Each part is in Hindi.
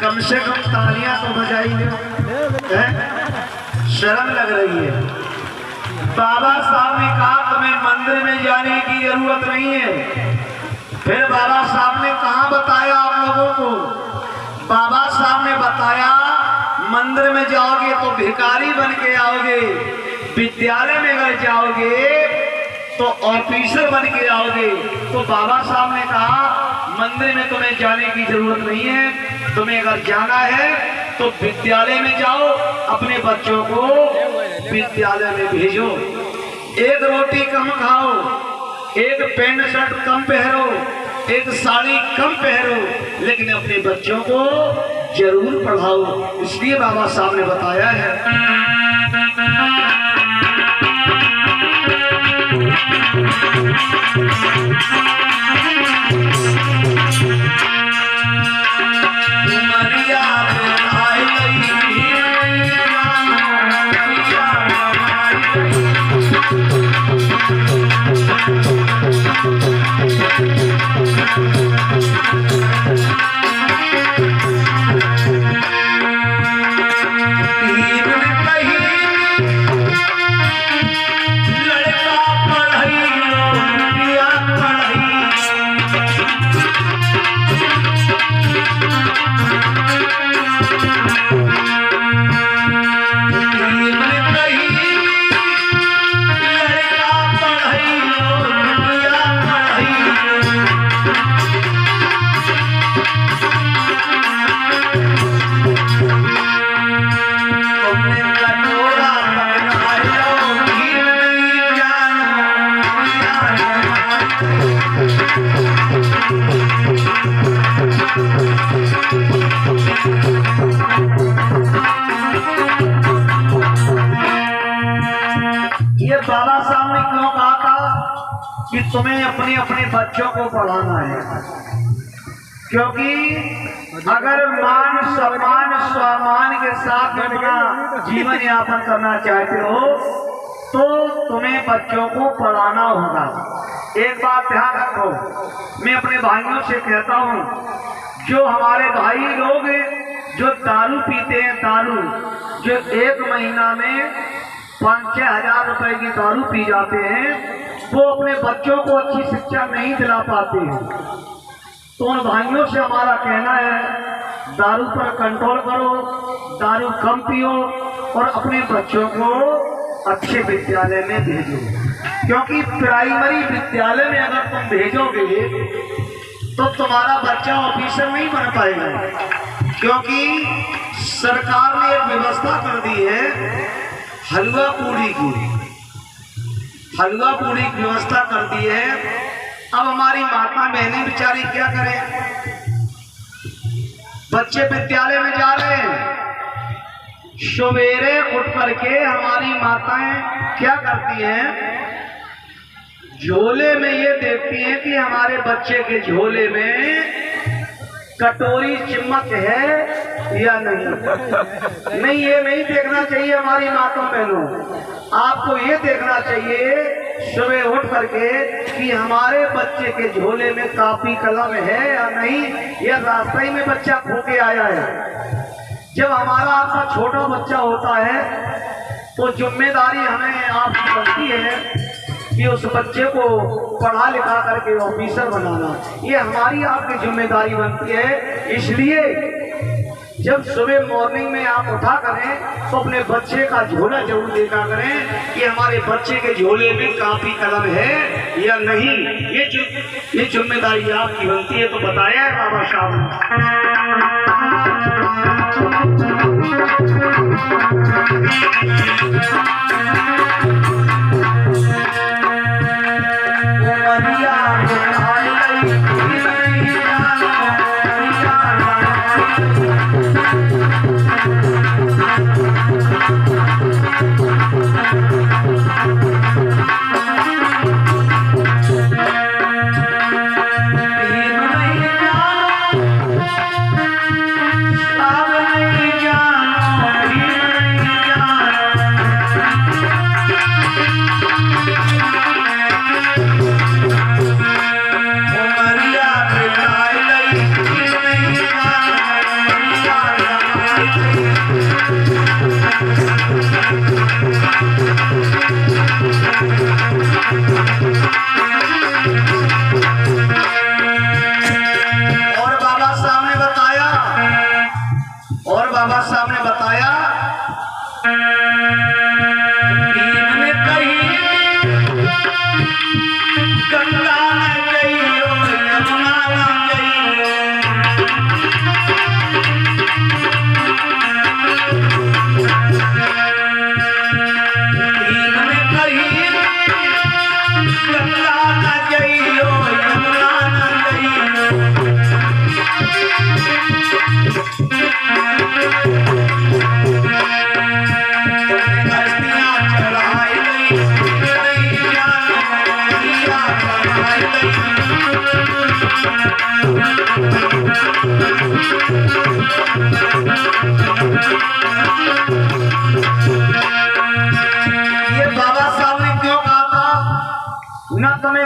कम से कम तालियां तो बजाइए, शर्म लग रही है। बाबा साहब ने कहा तुम्हें मंदिर में जाने की जरूरत नहीं है। फिर बाबा साहब ने कहाँ बताया आप लोगों को? बाबा साहब ने बताया मंदिर में जाओगे तो भिखारी बन के आओगे, विद्यालय में अगर जाओगे तो ऑफिसर बन के आओगे। तो बाबा साहब ने कहा मंदिर में तुम्हें जाने की जरूरत नहीं है, तुम्हें अगर जाना है तो विद्यालय में जाओ, अपने बच्चों को विद्यालय में भेजो। एक रोटी कम खाओ, एक पैंट शर्ट कम पहनो, एक साड़ी कम पहनो, लेकिन अपने बच्चों को जरूर पढ़ाओ। इसलिए बाबा साहब ने बताया है। बाबा साहब ने क्यों कहा था कि तुम्हें अपने अपने बच्चों को पढ़ाना है? क्योंकि अगर मान सम्मान स्वामान के साथ अपना जीवन यापन करना चाहते हो तो तुम्हें बच्चों को पढ़ाना होगा। एक बात ध्यान रखो, मैं अपने भाइयों से कहता हूँ, जो हमारे भाई लोग जो दारू पीते हैं, दारू जो एक महीना में 5-6 हजार रुपए की दारू पी जाते हैं, वो अपने बच्चों को अच्छी शिक्षा नहीं दिला पाते हैं। तो उन भाइयों से हमारा कहना है दारू पर कंट्रोल करो, दारू कम पियो और अपने बच्चों को अच्छे विद्यालय में भेजो। क्योंकि प्राइमरी विद्यालय में अगर तुम भेजोगे तो तुम्हारा बच्चा ऑफिसर नहीं बन पाएगा। क्योंकि सरकार ने एक व्यवस्था कर दी है हलवा पूरी की व्यवस्था कर दी है। अब हमारी माता बहनें बेचारी क्या करें? बच्चे विद्यालय में जा रहे हैं, सवेरे उठ करके हमारी माताएं क्या करती हैं? झोले में ये देखती हैं कि हमारे बच्चे के झोले में कटोरी चिमक है या नहीं। नहीं, ये नहीं देखना चाहिए हमारी माताओं बहनों। आपको ये देखना चाहिए सुबह उठ करके कि हमारे बच्चे के झोले में कापी कलम है या नहीं, या रास्ते में बच्चा खो के आया है। जब हमारा आपका छोटा बच्चा होता है तो जिम्मेदारी हमें आपकी बनती है कि उस बच्चे को पढ़ा लिखा करके ऑफिसर बनाना, ये हमारी आपकी जिम्मेदारी बनती है। इसलिए जब सुबह मॉर्निंग में आप उठा करें तो अपने बच्चे का झोला जरूर देखा करें कि हमारे बच्चे के झोले में कापी कलम है या नहीं। ये जिम्मेदारी आपकी बनती है। तो बताया है बाबा साहब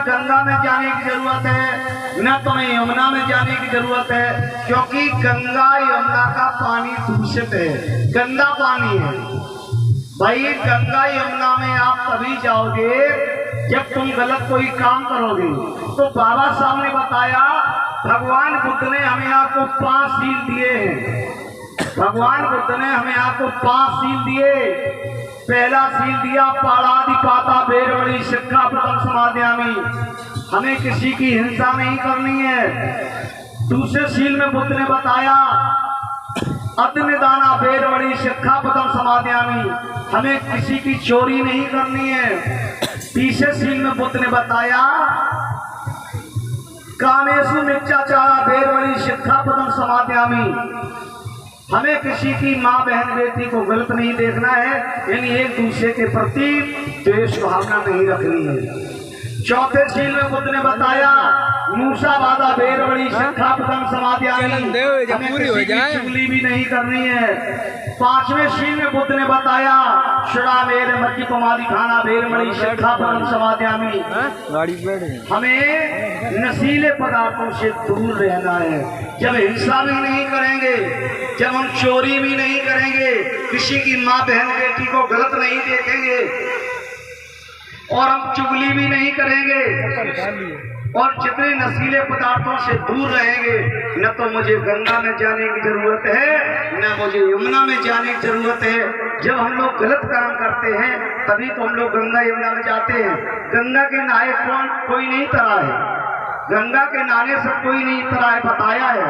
गंगा में जाने की जरूरत है, न तुम्हें यमुना में जाने की जरूरत है, क्योंकि गंगा यमुना का पानी दूषित है, गंदा पानी है। भाई गंगा यमुना में आप तभी जाओगे जब तुम गलत कोई काम करोगे। तो बाबा साहब ने बताया, भगवान बुद्ध ने हमें आपको 5 सील दिए हैं। भगवान बुद्ध ने हमें आपको 5 सील दिए। पहला सील दिया, पाणातिपाता वेरमणि शिक्षापदं समादयामि, हमें किसी की हिंसा नहीं करनी है। दूसरे सील में बुद्ध ने बताया, अतिनिदाना वेरमणि शिक्षापदं समादयामि, हमें किसी की चोरी नहीं करनी है। तीसरे सील में बुद्ध ने बताया, कामेषु मिथ्याचारा वेरमणि शिक्षापदं समादयामि, हमें किसी की माँ बहन बेटी को गलत नहीं देखना है, यानी एक दूसरे के प्रति द्वेष भावना नहीं रखनी है। चौथे सील में बुद्ध ने बताया, मूसावादा वेरमणि शिक्षापदं समादयामि, हमें किसी की चुगली भी नहीं करनी है। 5वें सील में बुद्ध ने बताया, श्रामेर मद्यपमादि खाना वेरमणि शिक्षापदं समादयामि, हमें नशीले पदार्थों से दूर रहना है। जब हिंसा भी नहीं करेंगे, जब हम चोरी भी नहीं करेंगे, किसी की माँ बहन बेटी को गलत नहीं देखेंगे, और हम चुगली भी नहीं करेंगे, और जितने नशीले पदार्थों से दूर रहेंगे, न तो मुझे गंगा में जाने की जरूरत है, न मुझे यमुना में जाने की जरूरत है। जब हम लोग गलत काम करते हैं तभी तो हम लोग गंगा यमुना में जाते हैं। गंगा के नहाए कोई नहीं तरा है, गंगा के नहाने से कोई नहीं तरा है, बताया है।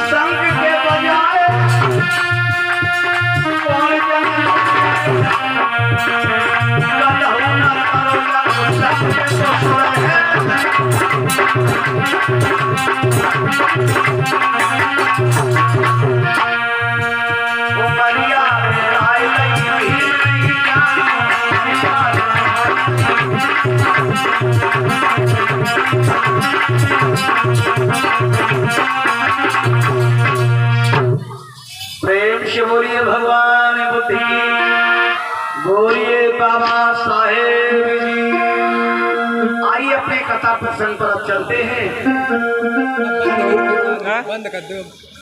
संग के बजाय कौन प्रेम से बोलिए भगवान बुद्धि, बोलिए बाबा साहेब जी। आइए अपने कथा प्रसंग पर अब चलते हैं। बंद कर दो।